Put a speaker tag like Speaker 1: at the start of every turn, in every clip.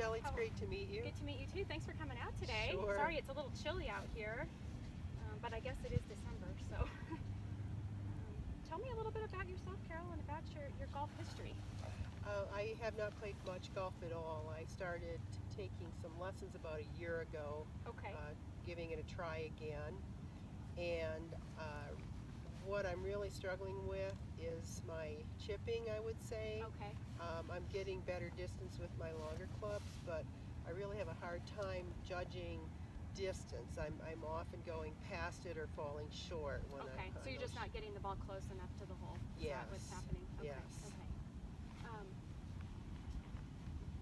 Speaker 1: Shelly. It's great to meet you.
Speaker 2: Good to meet you too. Thanks for coming out today.
Speaker 1: Sure.
Speaker 2: Sorry it's a little chilly out here, but I guess it is December, so. Tell me a little bit about yourself, Carol, and about your golf history.
Speaker 1: I have not played much golf at all. I started taking some lessons about a year ago.
Speaker 2: Okay.
Speaker 1: Giving it a try again. And what I'm really struggling with is my chipping, I would say.
Speaker 2: Okay.
Speaker 1: I'm getting better distance with my longer clubs, but I really have a hard time judging distance. I'm often going past it or falling short when
Speaker 2: Okay, so you're just not getting the ball close enough to the hole. Is that what's happening? Okay.
Speaker 1: Yes.
Speaker 2: Okay.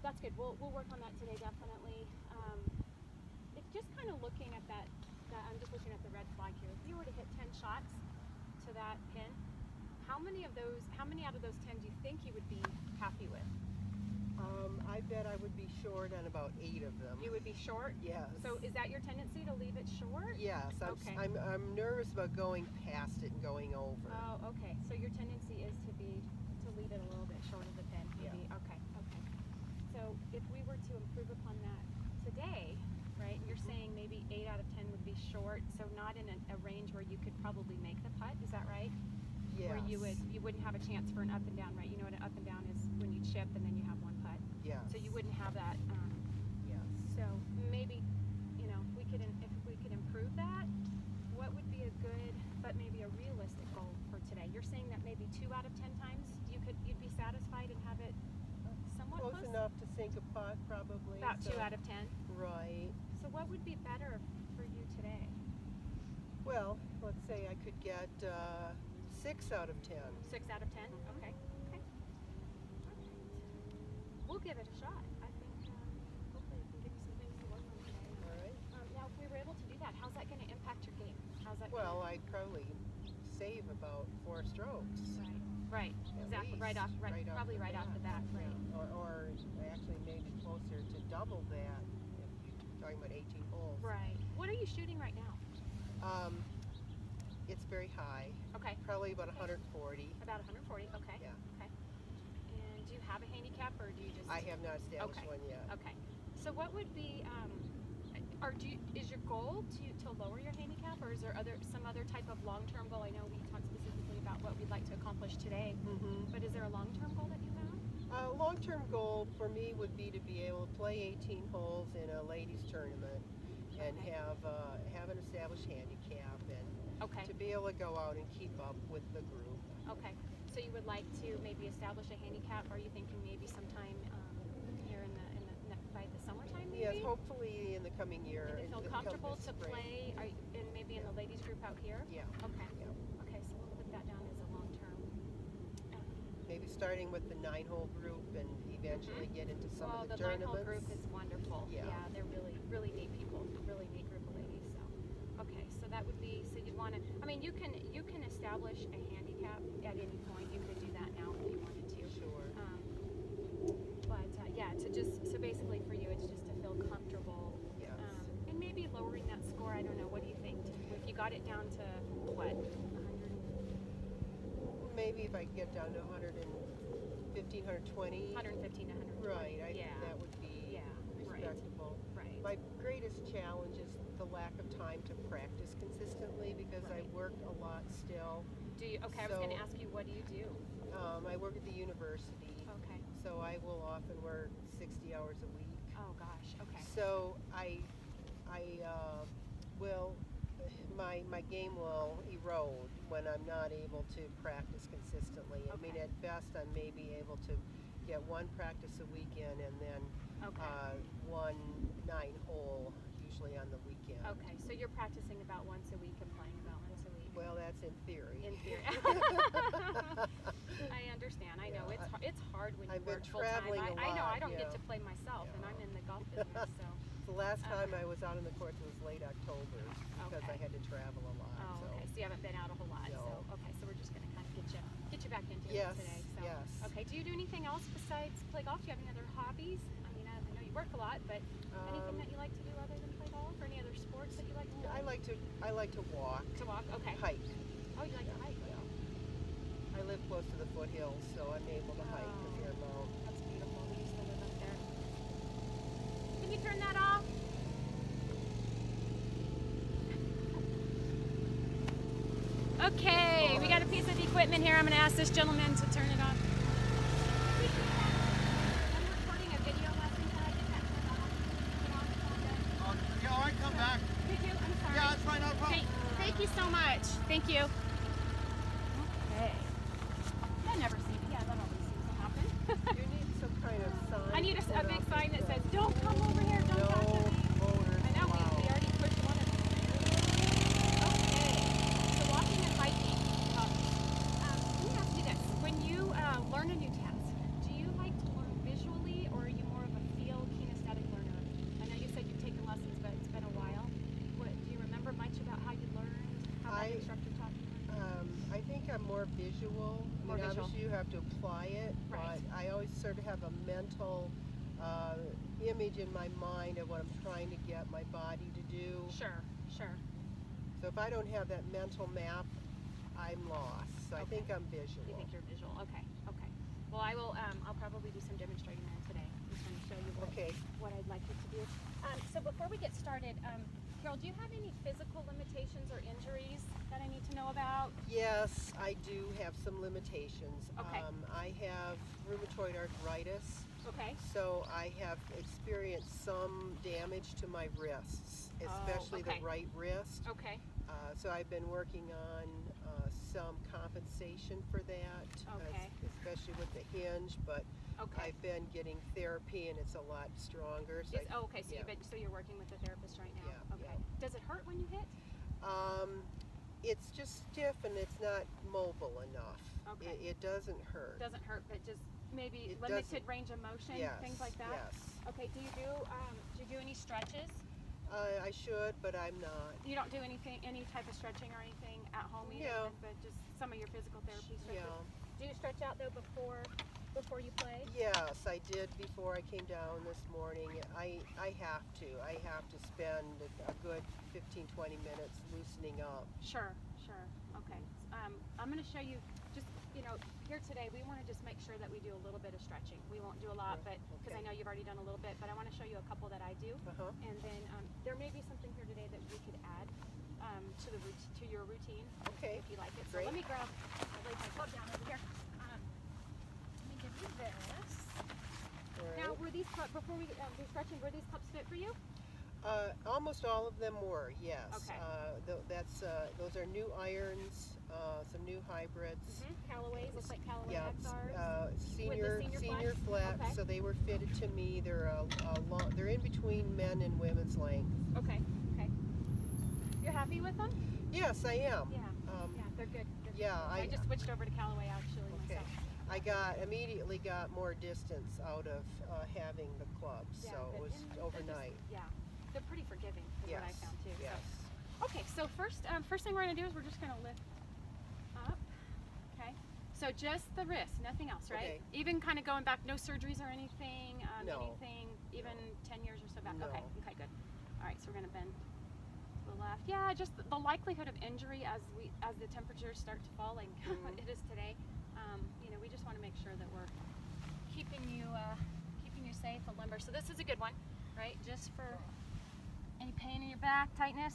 Speaker 2: That's good. We'll work on that today, definitely. If just kind of looking at that, I'm just looking at the red flag here. If you were to hit 10 shots to that pin, how many out of those 10 do you think you would be happy with?
Speaker 1: I bet I would be short on about 8 of them.
Speaker 2: You would be short?
Speaker 1: Yes.
Speaker 2: So is that your tendency to leave it short?
Speaker 1: Yes.
Speaker 2: Okay.
Speaker 1: I'm nervous about going past it and going over.
Speaker 2: Oh, okay. So your tendency is to leave it a little bit short of the pin, maybe.
Speaker 1: Yeah.
Speaker 2: Okay. So if we were to improve upon that today, right? You're saying maybe 8 out of 10 would be short, so not in a range where you could probably make the putt. Is that right?
Speaker 1: Yes.
Speaker 2: Where you wouldn't have a chance for an up and down, right? You know what an up and down is when you chip and then you have one putt.
Speaker 1: Yes.
Speaker 2: So you wouldn't have that.
Speaker 1: Yes.
Speaker 2: So maybe, if we could improve that, what would be a good, but maybe a realistic goal for today? You're saying that maybe 2 out of 10 times you'd be satisfied and have it somewhat close
Speaker 1: enough to sink a putt, probably.
Speaker 2: About 2 out of 10.
Speaker 1: Right.
Speaker 2: So what would be better for you today?
Speaker 1: Well, let's say I could get 6 out of 10.
Speaker 2: 6 out of 10? Okay. All right. We'll give it a shot. I think hopefully we can give you some things to work on today.
Speaker 1: All right.
Speaker 2: Now, if we were able to do that, how's that going to impact your game?
Speaker 1: Well, I'd probably save about 4 strokes.
Speaker 2: Right. Exactly. Right off the bat. Right.
Speaker 1: Or actually maybe closer to double that if you're talking about 18 holes.
Speaker 2: Right. What are you shooting right now?
Speaker 1: It's very high.
Speaker 2: Okay.
Speaker 1: Probably about 140.
Speaker 2: About 140. Okay.
Speaker 1: Yeah.
Speaker 2: Okay. And do you have a handicap, or do you just?
Speaker 1: I have not established one yet.
Speaker 2: Okay. So what would be, is your goal to lower your handicap, or is there some other type of long-term goal? I know we talked specifically about what we'd like to accomplish today, but is there a long-term goal that you have?
Speaker 1: A long-term goal for me would be to be able to play 18 holes in a ladies tournament and have an established handicap and to be able to go out and keep up with the group.
Speaker 2: Okay. So you would like to maybe establish a handicap? Are you thinking maybe sometime here by the summertime, maybe?
Speaker 1: Yes, hopefully in the coming year.
Speaker 2: And you feel comfortable to play maybe in the ladies group out here?
Speaker 1: Yeah.
Speaker 2: Okay.
Speaker 1: Yeah.
Speaker 2: Okay, so we'll put that down as a long-term.
Speaker 1: Maybe starting with the 9-hole group and eventually get into some of the tournaments.
Speaker 2: The 9-hole group is wonderful.
Speaker 1: Yeah.
Speaker 2: They're really, really neat people. Really neat group of ladies. So, okay, so that would be. So you'd want to. I mean, you can establish a handicap at any point. You could do that now if you wanted to.
Speaker 1: Sure.
Speaker 2: So basically for you, it's just to feel comfortable.
Speaker 1: Yes.
Speaker 2: And maybe lowering that score. I don't know. What do you think? If you got it down to what? 100.
Speaker 1: Maybe if I could get down to 115, 120.
Speaker 2: 115 to 120.
Speaker 1: Right. That would be respectable.
Speaker 2: Right.
Speaker 1: My greatest challenge is the lack of time to practice consistently because I work a lot still.
Speaker 2: Do you? Okay, I was going to ask you, what do you do?
Speaker 1: I work at the university.
Speaker 2: Okay.
Speaker 1: So I will often work 60 hours a week.
Speaker 2: Oh gosh. Okay.
Speaker 1: So I will. My game will erode when I'm not able to practice consistently. I mean, at best, I may be able to get 1 practice a weekend and then 1 9-hole usually on the weekend.
Speaker 2: Okay, so you're practicing about once a week and playing about once a week.
Speaker 1: Well, that's in theory.
Speaker 2: In theory. I understand. I know it's hard when you
Speaker 1: I've
Speaker 2: work
Speaker 1: been
Speaker 2: full time.
Speaker 1: traveling a lot.
Speaker 2: I know. I don't get to play myself, and I'm in the golf business, so.
Speaker 1: The last time I was out on the course was late October because I had to travel a lot.
Speaker 2: Oh, okay. So you haven't been out a whole lot.
Speaker 1: No.
Speaker 2: So so we're just going to kind of get you back into it today. So.
Speaker 1: Yes.
Speaker 2: Okay. Do you do anything else besides play golf? Do you have any other hobbies? I mean, I know you work a lot, but anything that you like to do other than play golf, or any other sports that you like to do?
Speaker 1: I like to walk.
Speaker 2: To walk. Okay.
Speaker 1: Hike.
Speaker 2: Oh, you like to hike?
Speaker 1: Yeah. I live close to the foothills, so I'm able to hike a fair amount.
Speaker 2: That's beautiful. We used to live up there. Okay, we got a piece of equipment here. I'm going to ask this gentleman to turn it on. I'm recording a video lesson. Can I get that turned off?
Speaker 3: Yeah, all right, come back.
Speaker 2: Did you? I'm sorry.
Speaker 3: Yeah, that's fine, no problem.
Speaker 2: Thank you so much. Thank you. Okay. That never seems, yeah, that always seems to happen.
Speaker 1: You need some kind of sign.
Speaker 2: I need a
Speaker 1: put
Speaker 2: big
Speaker 1: up
Speaker 2: sign that
Speaker 1: says,
Speaker 2: says, don't come over here, don't
Speaker 1: no
Speaker 2: talk to me.
Speaker 1: motors
Speaker 2: I know, we
Speaker 1: allowed.
Speaker 2: already pushed one of them. Okay. So walking and hiking. Let me ask you this. When you learn a new task, do you like to learn visually or are you more of a feel kinesthetic learner? I know you said you've taken lessons, but it's been a while. Do you remember much about how you learned? How that instructor taught you?
Speaker 1: I think I'm more visual.
Speaker 2: More visual.
Speaker 1: Obviously you have to apply it,
Speaker 2: Right.
Speaker 1: but I always sort of have a mental image in my mind of what I'm trying to get my body to do.
Speaker 2: Sure.
Speaker 1: So if I don't have that mental map, I'm lost. So I
Speaker 2: Okay.
Speaker 1: think I'm visual.
Speaker 2: You think you're visual? Okay. Well, I will. I'll probably do some demonstrating then today. I'm going to show you what I'd like you to do. So before we get started, Carol, do you have any physical limitations or injuries that I need to know about?
Speaker 1: Yes, I do have some limitations.
Speaker 2: Okay.
Speaker 1: I have rheumatoid arthritis.
Speaker 2: Okay.
Speaker 1: So I have experienced some damage to my wrists, especially
Speaker 2: okay.
Speaker 1: the right wrist.
Speaker 2: Okay.
Speaker 1: So I've been working on some compensation for that,
Speaker 2: Okay.
Speaker 1: especially with the hinge, but
Speaker 2: Okay.
Speaker 1: I've been getting therapy and it's a lot stronger. So
Speaker 2: Okay. So you're working with a therapist right now.
Speaker 1: Yeah,
Speaker 2: Okay.
Speaker 1: yeah.
Speaker 2: Does it hurt when you hit?
Speaker 1: It's just stiff and it's not mobile enough.
Speaker 2: Okay.
Speaker 1: It doesn't hurt.
Speaker 2: Doesn't hurt, but just maybe
Speaker 1: It
Speaker 2: limited
Speaker 1: doesn't-
Speaker 2: range of motion,
Speaker 1: Yes,
Speaker 2: things like that.
Speaker 1: yes.
Speaker 2: Okay. Do you do any stretches?
Speaker 1: I should, but I'm not.
Speaker 2: You don't do any type of stretching or anything at home either,
Speaker 1: No.
Speaker 2: but just some of your physical therapy stretches.
Speaker 1: Yeah.
Speaker 2: Do you stretch out though before you play?
Speaker 1: Yes, I did before I came down this morning. I have to. I have to spend a good 15-20 minutes loosening up.
Speaker 2: Sure. Okay. I'm going to show you just, here today we want to just make sure that we do a little bit of stretching. We won't do a lot, but because I know you've already done a little bit, but I want to show you a couple that I do. And then there may be something here today that we could add to your routine
Speaker 1: Okay.
Speaker 2: if you like it. So
Speaker 1: Great.
Speaker 2: let me lay my club down over here. Let me give you this.
Speaker 1: All right.
Speaker 2: Now, were these before we do stretching, were these cups fit for you?
Speaker 1: Almost all of them were, yes.
Speaker 2: Okay.
Speaker 1: Those are new irons, some new hybrids.
Speaker 2: Callaways, looks like Callaway
Speaker 1: Yeah,
Speaker 2: XRs.
Speaker 1: senior
Speaker 2: senior
Speaker 1: flat,
Speaker 2: Okay.
Speaker 1: so they were fitted to me. They're they're in between men and women's length.
Speaker 2: Okay. You're happy with them?
Speaker 1: Yes, I am.
Speaker 2: Yeah. They're good.
Speaker 1: Yeah,
Speaker 2: I just switched over to Callaway actually
Speaker 1: Okay.
Speaker 2: myself.
Speaker 1: I immediately got more distance out of having the clubs,
Speaker 2: Yeah,
Speaker 1: so it
Speaker 2: good.
Speaker 1: was
Speaker 2: And they're
Speaker 1: overnight.
Speaker 2: they're pretty forgiving is
Speaker 1: Yes.
Speaker 2: what I found too.
Speaker 1: Yes.
Speaker 2: So. Okay, so first thing we're gonna do is we're just gonna lift up. Okay. So just the wrist, nothing else, right?
Speaker 1: Okay.
Speaker 2: Even kind of going back, no surgeries or anything,
Speaker 1: No.
Speaker 2: anything even 10 years or so back.
Speaker 1: No.
Speaker 2: Okay, good. All right, so we're gonna bend to the left. Yeah, just the likelihood of injury as the temperatures start to fall, like it is today. We just want to make sure that we're keeping you safe, a limber. So this is a good one, right? Just for any pain in your back, tightness.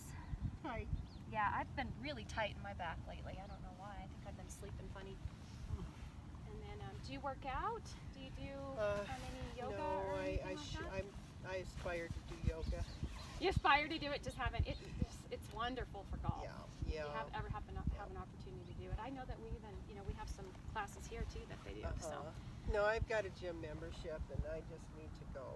Speaker 1: Hi.
Speaker 2: Yeah, I've been really tight in my back lately. I don't know why. I think I've been sleeping funny. And then, do you work out? Do you do any yoga
Speaker 1: No,
Speaker 2: or anything like that?
Speaker 1: I aspired to do yoga.
Speaker 2: You aspire to do it, just haven't. It's wonderful for golf.
Speaker 1: Yeah.
Speaker 2: If you have an opportunity to do it. I know that we have some classes here too that they do. So
Speaker 1: No, I've got a gym membership and I just need to go.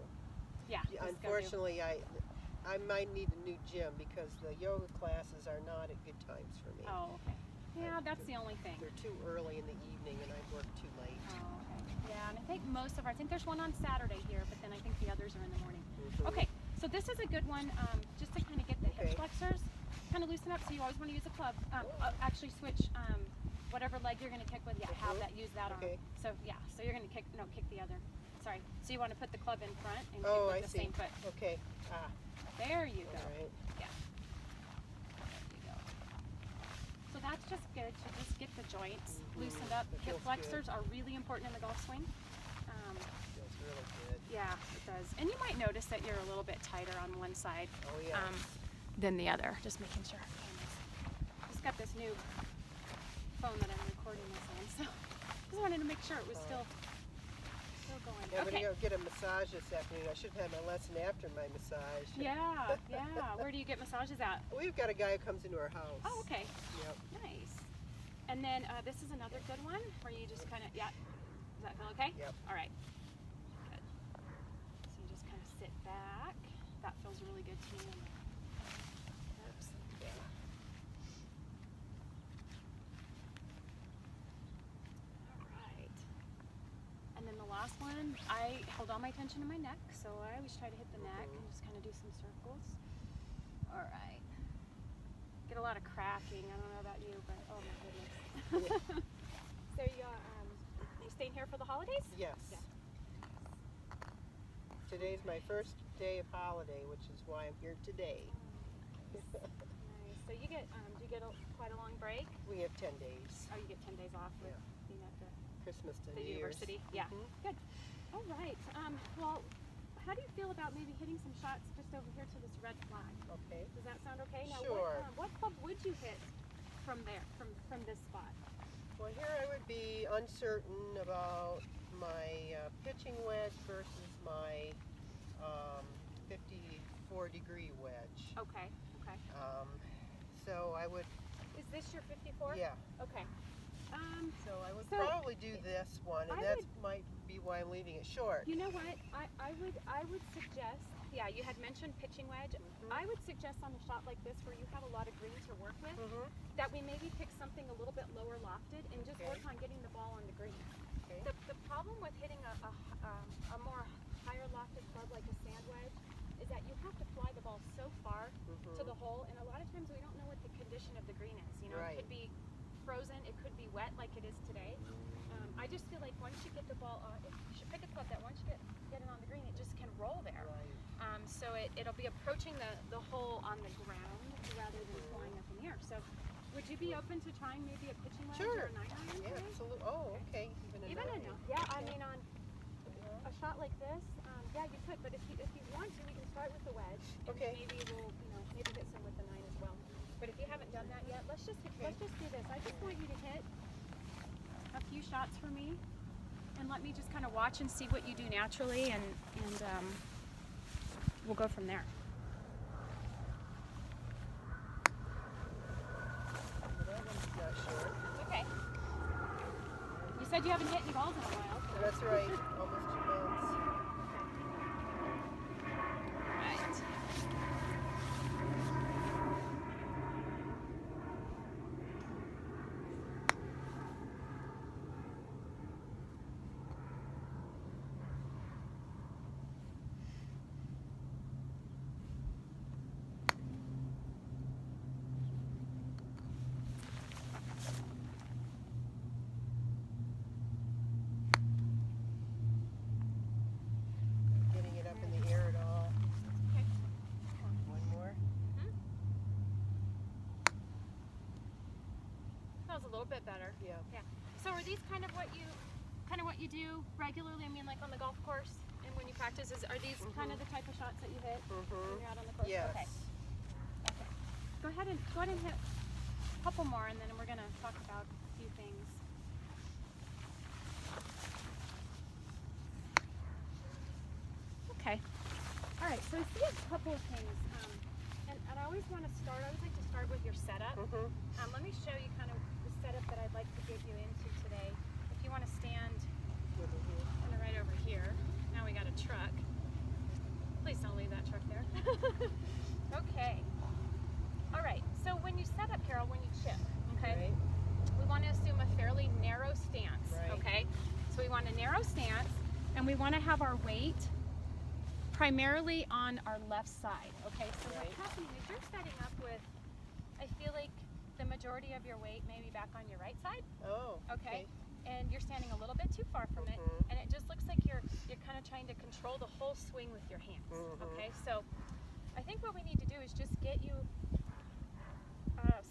Speaker 2: yeah. just go do-
Speaker 1: Unfortunately, I might need a new gym because the yoga classes are not at good times for me.
Speaker 2: Oh, okay. Yeah, that's the only thing.
Speaker 1: They're too early in the evening and I work too late.
Speaker 2: Oh, okay. Yeah, and I think I think there's one on Saturday here, but then I think the others are in the morning.
Speaker 1: Mhm.
Speaker 2: Okay, so this is a good one just to kind of get the hip
Speaker 1: Okay.
Speaker 2: flexors kind of loosen up. So you always want to use a club. Actually switch whatever leg you're going to kick with. Yeah, have that, use that arm.
Speaker 1: Okay.
Speaker 2: So yeah, so you're going to kick the other. Sorry. So you want to put the club in front and kick
Speaker 1: Oh,
Speaker 2: with
Speaker 1: I
Speaker 2: the
Speaker 1: see.
Speaker 2: same foot.
Speaker 1: Okay.
Speaker 2: There you go.
Speaker 1: All right.
Speaker 2: Yeah. There you go. So that's just good to just get the joints loosened up.
Speaker 1: That
Speaker 2: Hip
Speaker 1: feels
Speaker 2: flexors are really important in the golf swing.
Speaker 1: Feels really good.
Speaker 2: Yeah, it does. And you might notice that you're a little bit tighter on one side
Speaker 1: Oh, yeah.
Speaker 2: than the other. Just making sure. Just got this new phone that I'm recording this on, so just wanted to make sure it was still going.
Speaker 1: I'm
Speaker 2: Okay.
Speaker 1: gonna go get a massage this afternoon. I should have my lesson after my massage.
Speaker 2: Yeah, yeah. Where do you get massages at?
Speaker 1: We've got a guy who comes into our house.
Speaker 2: Oh, okay.
Speaker 1: Yep.
Speaker 2: Nice. And then this is another good one where you just kind of, yeah. Does that feel okay?
Speaker 1: Yep.
Speaker 2: All right. Good. So you just kind of sit back. That feels really good to me. Oops.
Speaker 1: Yeah.
Speaker 2: All right. And then the last one, I held all my tension in my neck, so I always try to hit the neck and just kind of do some circles. All right. Get a lot of cracking. I don't know about you, but oh my goodness. So you staying here for the holidays?
Speaker 1: Yes.
Speaker 2: Yeah.
Speaker 1: Today's my first day of holiday, which is why I'm here today.
Speaker 2: Nice. So you get do you get quite a long break?
Speaker 1: We have 10 days.
Speaker 2: Oh, you get 10 days off with being at
Speaker 1: Christmas to
Speaker 2: the
Speaker 1: New Year's.
Speaker 2: university. Yeah.
Speaker 1: Mhm.
Speaker 2: Good. All right. Well, how do you feel about maybe hitting some shots just over here to this red flag?
Speaker 1: Okay.
Speaker 2: Does that sound okay? Now,
Speaker 1: Sure.
Speaker 2: what club would you hit from there, from this spot?
Speaker 1: Well, here I would be uncertain about my pitching wedge versus my 54-degree wedge.
Speaker 2: Okay. Okay.
Speaker 1: So I would,
Speaker 2: Is this your 54?
Speaker 1: yeah.
Speaker 2: Okay.
Speaker 1: So I would
Speaker 2: So,
Speaker 1: probably do this one, and
Speaker 2: I
Speaker 1: that
Speaker 2: would-
Speaker 1: might be why I'm leaving it short.
Speaker 2: You know what? I would suggest. Yeah, you had mentioned pitching wedge. I would suggest on a shot like this where you have a lot of green to work with,
Speaker 1: Mhm.
Speaker 2: that we maybe pick something a little bit lower lofted and just
Speaker 1: Okay.
Speaker 2: work on getting the ball on the green.
Speaker 1: Okay.
Speaker 2: The problem with hitting a more higher lofted club like a sand wedge is that you have to fly the ball so far to the hole, and a lot of times we don't know what the condition of the green is. You know,
Speaker 1: Right.
Speaker 2: it could be frozen, it could be wet like it is today. I just feel like once you get the ball on, you should pick a club that once you get it on the green, it just can roll there.
Speaker 1: Right.
Speaker 2: So it'll be approaching the hole on the ground rather than flying up in the air. So would you be open to trying maybe a pitching wedge
Speaker 1: Sure.
Speaker 2: or a 9-iron
Speaker 1: Yeah,
Speaker 2: today?
Speaker 1: absolutely. Oh, okay.
Speaker 2: Even a no. Yeah, I mean on a shot like this, yeah, you could. But if you want to, we can start with the wedge. And
Speaker 1: Okay.
Speaker 2: maybe we'll maybe hit some with the 9 as well. But if you haven't done that yet, let's just do this. I just want you to hit a few shots for me, and let me just kind of watch and see what you do naturally, and we'll go from there.
Speaker 1: That one's not short.
Speaker 2: Okay. You said you haven't hit any balls in a while. So.
Speaker 1: That's right. Almost 2 months.
Speaker 2: Right.
Speaker 1: Getting it up in the air at all.
Speaker 2: Okay.
Speaker 1: One more.
Speaker 2: That was a little bit better.
Speaker 1: Yeah.
Speaker 2: Yeah. So are these kind of what you do regularly? I mean, like on the golf course and when you practice, are these kind of the type of shots that you hit when you're out on the course?
Speaker 1: Yes.
Speaker 2: Okay. Okay. Go ahead and hit a couple more, and then we're gonna talk about a few things. Okay. All right. So I see a couple of things, and I always want to start. I always like to start with your setup. Let me show you kind of the setup that I'd like to get you into today. If you want to stand kind of right over here. Now we got a truck. Please don't leave that truck there. Okay. All right. So when you set up, Carol, when you chip, okay,
Speaker 1: Right.
Speaker 2: we want to assume a fairly narrow stance.
Speaker 1: Right.
Speaker 2: Okay. So we want a narrow stance, and we want to have our weight primarily on our left side. Okay. So
Speaker 1: Right.
Speaker 2: what's happening is you're setting up with, I feel like the majority of your weight maybe back on your right side.
Speaker 1: Oh.
Speaker 2: Okay. And you're standing a little bit too far from it, and it just looks like you're kind of trying to control the whole swing with your hands. Okay, so I think what we need to do is just get you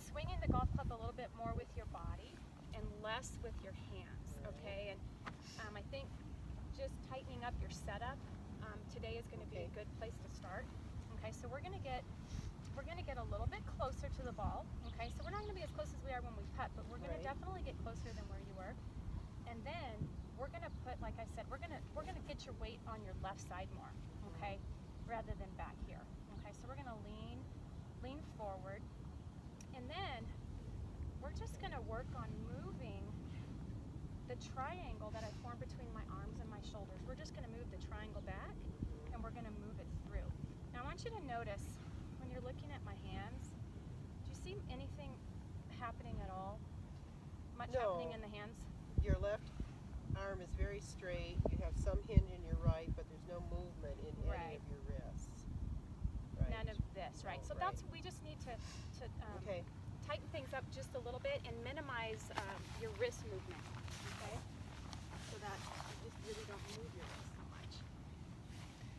Speaker 2: swinging the golf club a little bit more with your body and less with your hands. Okay, and I think just tightening up your setup today is going to be a good place to start. Okay, so we're going to get we're gonna get a little bit closer to the ball. Okay, so we're not gonna be as close as we are when we putt, but we're gonna definitely get closer than where you were. And then we're gonna put, like I said, we're gonna get your weight on your left side more, okay, rather than back here. Okay, so we're gonna lean forward, and then we're just gonna work on moving the triangle that I formed between my arms and my shoulders. We're just gonna move the triangle back, and we're gonna move it through. Now I want you to notice when you're looking at my hands, do you see anything happening at all? Much happening in the hands?
Speaker 1: Your left arm is very straight. You have some hinge in your right, but there's no movement in any of your wrists. Right.
Speaker 2: None of this, right? So that's, we just need to tighten things up just a little bit and minimize your wrist movement, okay? So that you just really don't move your wrist so much.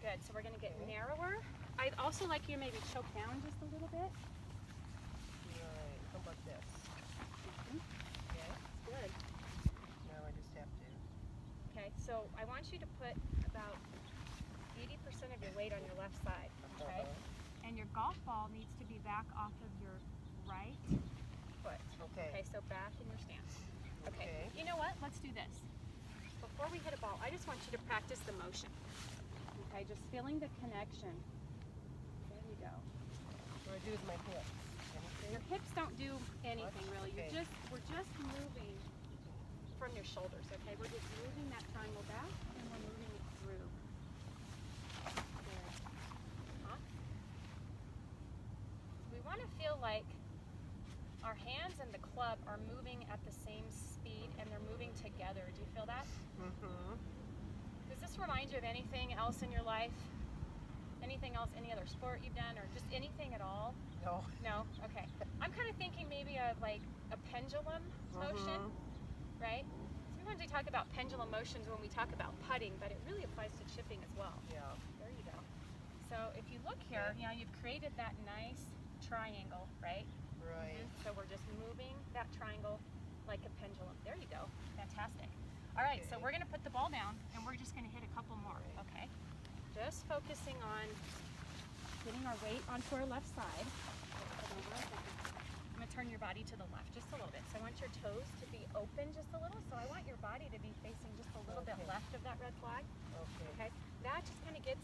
Speaker 2: Good, so we're gonna get narrower. I'd also like you to maybe choke down just a little bit.
Speaker 1: Right, how about this? Okay,
Speaker 2: good.
Speaker 1: Now I just have to.
Speaker 2: Okay, so I want you to put about 80% of your weight on your left side, okay? And your golf ball needs to be back off of your right foot.
Speaker 1: Okay.
Speaker 2: Okay, so back in your stance. Okay. You know what? Let's do this. Before we hit a ball, I just want you to practice the motion. Okay, just feeling the connection. There you go.
Speaker 1: What do I do with my hips? Anything?
Speaker 2: Your hips don't do anything really.
Speaker 1: Okay.
Speaker 2: We're just moving from your shoulders, okay? We're just moving that triangle back and we're moving it through. Good. Huh? We want to feel like our hands and the club are moving at the same speed and they're moving together. Do you feel that?
Speaker 1: Mm-hmm.
Speaker 2: Does this remind you of anything else in your life? Anything else, any other sport you've done or just anything at all?
Speaker 1: No.
Speaker 2: No? Okay. I'm kind of thinking maybe of like a pendulum motion, right? Sometimes we talk about pendulum motions when we talk about putting, but it really applies to chipping as well.
Speaker 1: Yeah.
Speaker 2: There you go. So if you look here, you know, you've created that nice triangle, right?
Speaker 1: Right.
Speaker 2: So we're just moving that triangle like a pendulum. There you go. Fantastic. All right, so we're going to put the ball down and we're just going to hit a couple more, okay? Just focusing on getting our weight onto our left side. I'm going to turn your body to the left just a little bit. So I want your toes to be open just a little. So I want your body to be facing just a little bit left of that red flag. Okay. That just kind of gets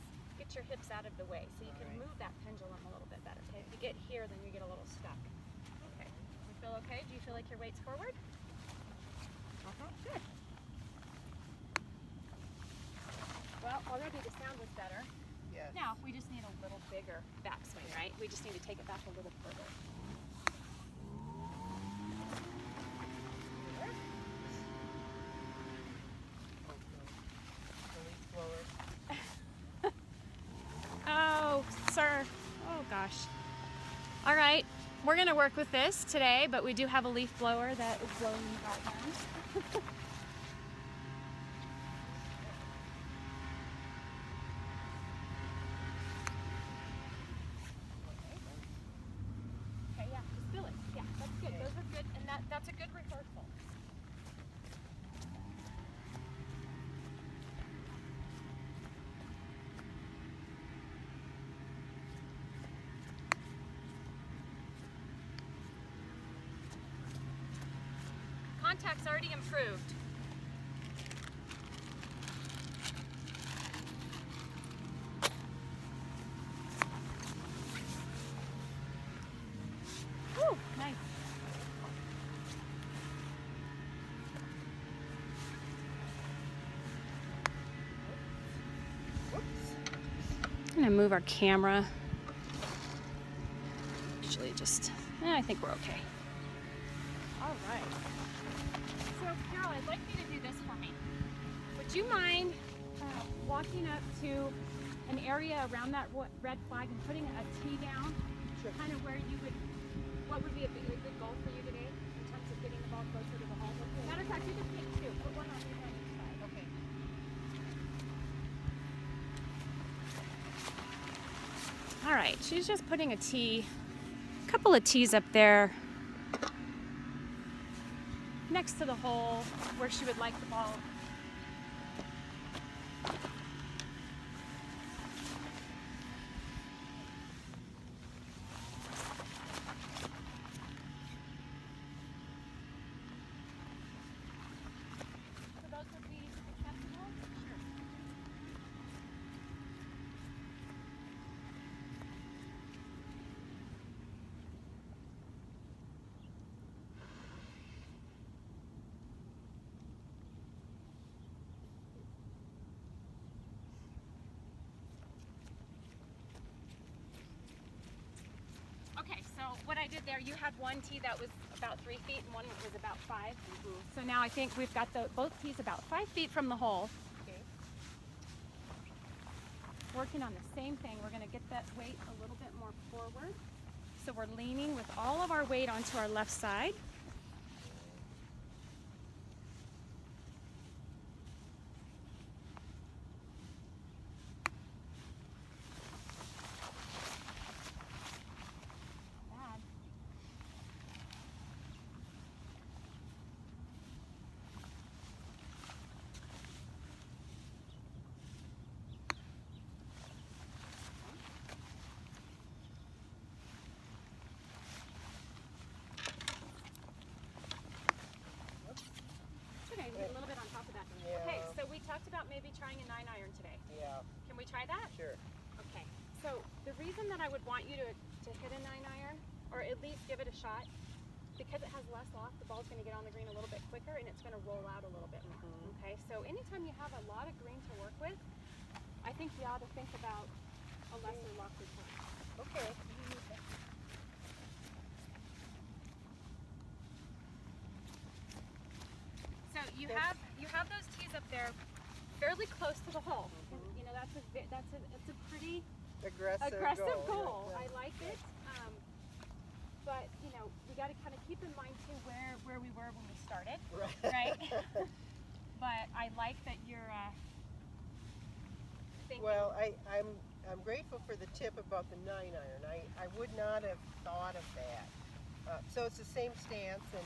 Speaker 2: your hips out of the way so you can move that pendulum a little bit better. Okay? If you get here, then you get a little stuck. Okay. You feel okay? Do you feel like your weight's forward? Good. Well, already the sound was better.
Speaker 1: Yes.
Speaker 2: Now, we just need a little bigger backswing, right? We just need to take it back a little further. Oh, sir. Oh, gosh. All right. We're going to work with this today, but we do have a leaf blower that is blowing in the background. Okay, yeah, just feel it. Yeah, that's good. Those are good, and that's a good rehearsal. Contact's already improved. Woo, nice. I'm gonna move our camera. Actually, I think we're okay. All right. So, Carol, I'd like you to do this for me. Would you mind walking up to an area around that red flag and putting a tee down?
Speaker 1: Sure.
Speaker 2: Kind of where you would, what would be a good goal for you today in terms of getting the ball closer to the hole? Matter of fact, you just take two. Put one on each side.
Speaker 1: Okay.
Speaker 2: All right, she's just putting a tee, a couple of tees up there next to the hole where she would like the ball. I did there, you had one tee that was about 3 feet and one that was about 5. So now I think we've got both tees about 5 feet from the hole.
Speaker 1: Okay.
Speaker 2: Working on the same thing. We're going to get that weight a little bit more forward. So we're leaning with all of our weight onto our left side. A little bit on top of that.
Speaker 1: Yeah.
Speaker 2: Okay, so we talked about maybe trying a 9-iron today.
Speaker 1: Yeah.
Speaker 2: Can we try that?
Speaker 1: Sure.
Speaker 2: Okay. So the reason that I would want you to hit a 9-iron, or at least give it a shot, because it has less loft, the ball's going to get on the green a little bit quicker and it's going to roll out a little bit more. Okay, so anytime you have a lot of green to work with, I think you ought to think about a lesser lofted shot.
Speaker 1: Okay.
Speaker 2: So you have those tees up there fairly close to the hole. You know, it's a pretty
Speaker 1: Aggressive
Speaker 2: goal.
Speaker 1: Yeah.
Speaker 2: I like it. But you know, we got to kind of keep in mind too where we were when we started, right? But I like that you're thinking.
Speaker 1: Well, I'm grateful for the tip about the 9-iron. I would not have thought of that. So it's the same stance and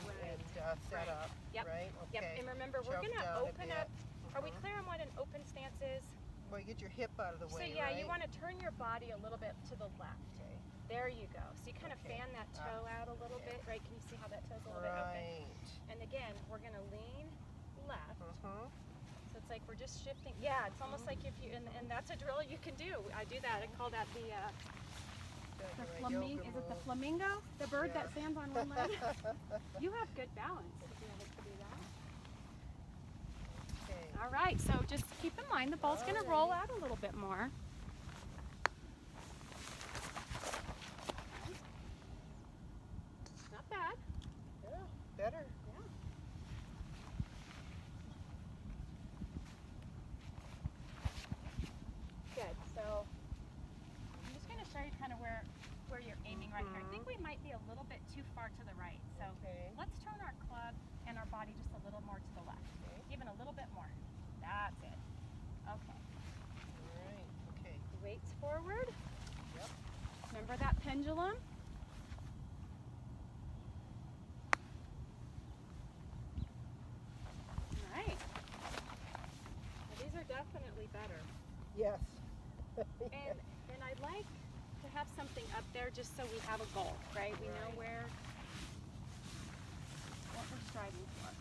Speaker 1: set up,
Speaker 2: Yep.
Speaker 1: right?
Speaker 2: Yep.
Speaker 1: Okay.
Speaker 2: And remember, we're
Speaker 1: Choke
Speaker 2: going to
Speaker 1: down a
Speaker 2: open
Speaker 1: bit.
Speaker 2: up. Are we clear on what an open stance is?
Speaker 1: Well, you get your hip out of the
Speaker 2: So
Speaker 1: way,
Speaker 2: yeah,
Speaker 1: right?
Speaker 2: you want to turn your body a little bit to the left.
Speaker 1: Okay.
Speaker 2: There you go. So you kind of
Speaker 1: Okay.
Speaker 2: fan that toe out a little bit, right? Can you see how that toe's a little bit open?
Speaker 1: Right.
Speaker 2: And again, we're going to lean left.
Speaker 1: Mm-hmm.
Speaker 2: So it's like we're just shifting. Yeah, it's almost like if you, and that's a drill you can do. I do that. I call that the flamingo. Is it the flamingo? The bird that stands on one leg? You have good balance to be able to do that.
Speaker 1: Okay.
Speaker 2: All right, so just keep in mind the ball's going to roll out a little bit more. Not bad.
Speaker 1: Yeah, better.
Speaker 2: Yeah. Good. So I'm just going to show you kind of where you're aiming right here. I think we might be a little bit too far to the right. So let's turn our club and our body just a little more to the left.
Speaker 1: Okay.
Speaker 2: Even a little bit more. That's it. Okay.
Speaker 1: All right. Okay.
Speaker 2: Weights forward.
Speaker 1: Yep.
Speaker 2: Remember that pendulum? All right. Well, these are definitely better.
Speaker 1: Yes.
Speaker 2: And I'd like to have something up there just so we have a goal, right? We know what we're striving for.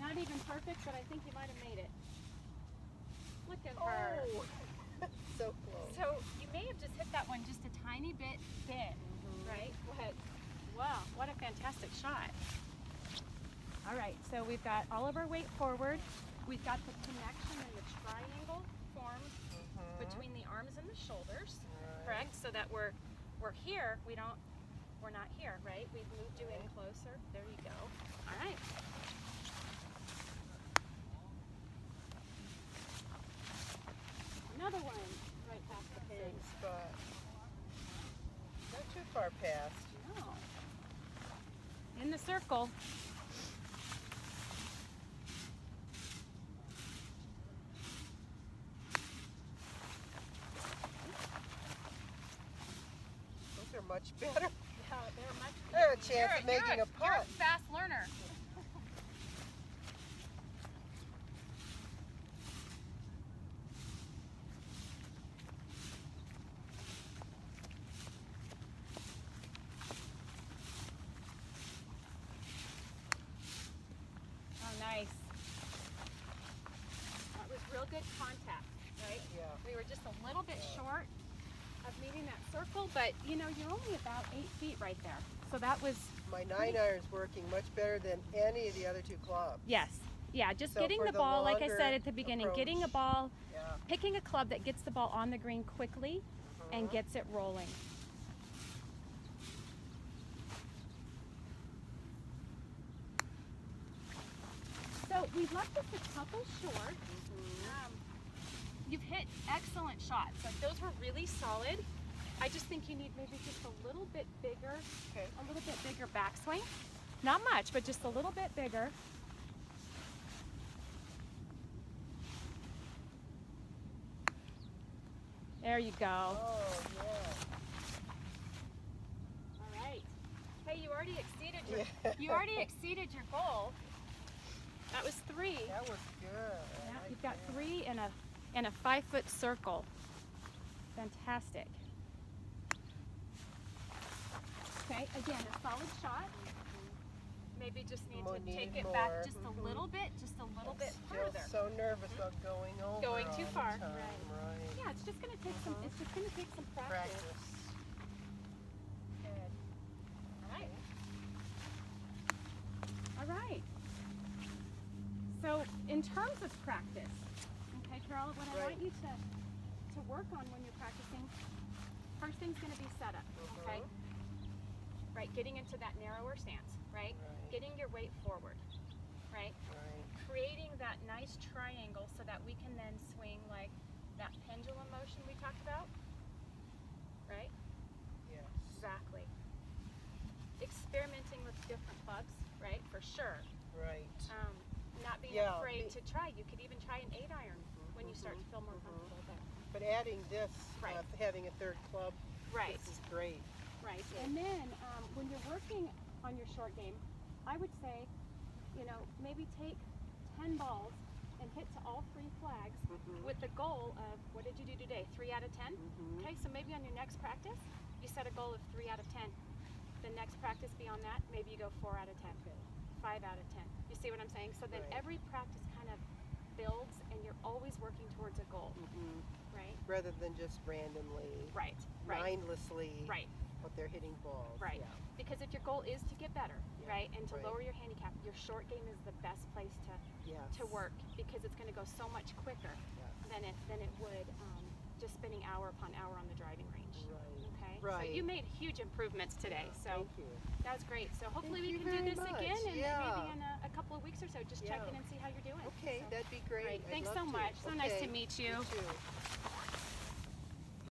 Speaker 2: Not even perfect, but I think you might have made it. Look at her.
Speaker 1: Oh, so close.
Speaker 2: So you may have just hit that one just a tiny bit thin, right? But wow, what a fantastic shot. All right, so we've got all of our weight forward. We've got the connection in the triangle formed between the arms and the shoulders, correct? So that we're here, we're not here, right? We've moved you in closer. There you go. All right. Another one right past the pin.
Speaker 1: Same spot. Not too far past.
Speaker 2: No. In the circle.
Speaker 1: Those are much better.
Speaker 2: Yeah, they're much.
Speaker 1: There's a chance of making a
Speaker 2: You're
Speaker 1: putt.
Speaker 2: a fast learner. Oh, nice. That was real good contact, right?
Speaker 1: Yeah.
Speaker 2: We were just a little bit short of meeting that circle, but you know, you're only about 8 feet right there. So that was
Speaker 1: My 9-iron's working much better than any of the other two clubs.
Speaker 2: yes. Yeah, just
Speaker 1: So
Speaker 2: getting
Speaker 1: for
Speaker 2: the
Speaker 1: the
Speaker 2: ball, like I
Speaker 1: longer
Speaker 2: said at the beginning, getting a
Speaker 1: approach.
Speaker 2: ball,
Speaker 1: Yeah.
Speaker 2: picking a club that gets the ball on the green quickly and gets it rolling. So we've left this a couple short. You've hit excellent shots. Like those were really solid. I just think you need maybe just a little bit bigger,
Speaker 1: Okay.
Speaker 2: a little bit bigger backswing. Not much, but just a little bit bigger. There you go.
Speaker 1: Oh, yeah.
Speaker 2: All right. Hey, you already exceeded your
Speaker 1: Yeah.
Speaker 2: you already exceeded your goal. That was 3.
Speaker 1: That was good. I
Speaker 2: Yeah,
Speaker 1: like
Speaker 2: you've got
Speaker 1: that.
Speaker 2: 3 in a 5-foot circle. Fantastic. Okay, again, a solid shot. Maybe just need to
Speaker 1: Need
Speaker 2: take it
Speaker 1: more.
Speaker 2: back just a little bit, just a little bit
Speaker 1: Still
Speaker 2: further.
Speaker 1: so nervous about going over.
Speaker 2: Going too
Speaker 1: all
Speaker 2: far.
Speaker 1: the time. Right.
Speaker 2: Yeah, it's just gonna take some. It's just gonna take some practice.
Speaker 1: Practice.
Speaker 2: Good. All right. All right. So, in terms of practice, okay, Carol, what I want you to work on when you're practicing, first thing's gonna be setup. Okay. Right, getting into that narrower stance. Right. Getting your weight forward. Right.
Speaker 1: Right.
Speaker 2: Creating that nice triangle so that we can then swing like that pendulum motion we talked about, right?
Speaker 1: Yes.
Speaker 2: Exactly. Experimenting with different clubs, right? For sure.
Speaker 1: Right.
Speaker 2: Not being
Speaker 1: Yeah,
Speaker 2: afraid to try. You could even try an 8-iron when you start to feel more comfortable there.
Speaker 1: But adding this,
Speaker 2: Right.
Speaker 1: having a third club,
Speaker 2: Right.
Speaker 1: this is great.
Speaker 2: Right. And then when you're working on your short game, I would say, you know, maybe take 10 balls and hit to all 3 flags with the goal of, what did you do today? 3 out of 10? Okay, so maybe on your next practice, you set a goal of 3 out of 10. The next practice beyond that, maybe you go 4 out of 10, 5 out of 10. You see what I'm saying? So then every practice kind of builds and you're always working towards a goal, right?
Speaker 1: Rather than just randomly,
Speaker 2: Right.
Speaker 1: mindlessly,
Speaker 2: Right.
Speaker 1: what they're hitting balls.
Speaker 2: Right.
Speaker 1: Yeah.
Speaker 2: Because if your goal is to get better, right, and to
Speaker 1: Right.
Speaker 2: lower your handicap, your short game is the best place
Speaker 1: Yes.
Speaker 2: to work because it's going to go so much quicker than it would just spending hour upon hour on the driving range.
Speaker 1: Right.
Speaker 2: Okay.
Speaker 1: Right.
Speaker 2: So you made huge improvements today. So
Speaker 1: Thank you.
Speaker 2: that was great. So hopefully
Speaker 1: Thank
Speaker 2: we
Speaker 1: you
Speaker 2: can do
Speaker 1: very
Speaker 2: this
Speaker 1: much.
Speaker 2: again and
Speaker 1: Yeah.
Speaker 2: maybe in a couple of weeks or so. Just check in and see how you're doing.
Speaker 1: Okay,
Speaker 2: So,
Speaker 1: that'd be great.
Speaker 2: great.
Speaker 1: I'd
Speaker 2: Thanks
Speaker 1: love
Speaker 2: so
Speaker 1: to.
Speaker 2: much. So nice to
Speaker 1: Okay.
Speaker 2: meet you.
Speaker 1: You too.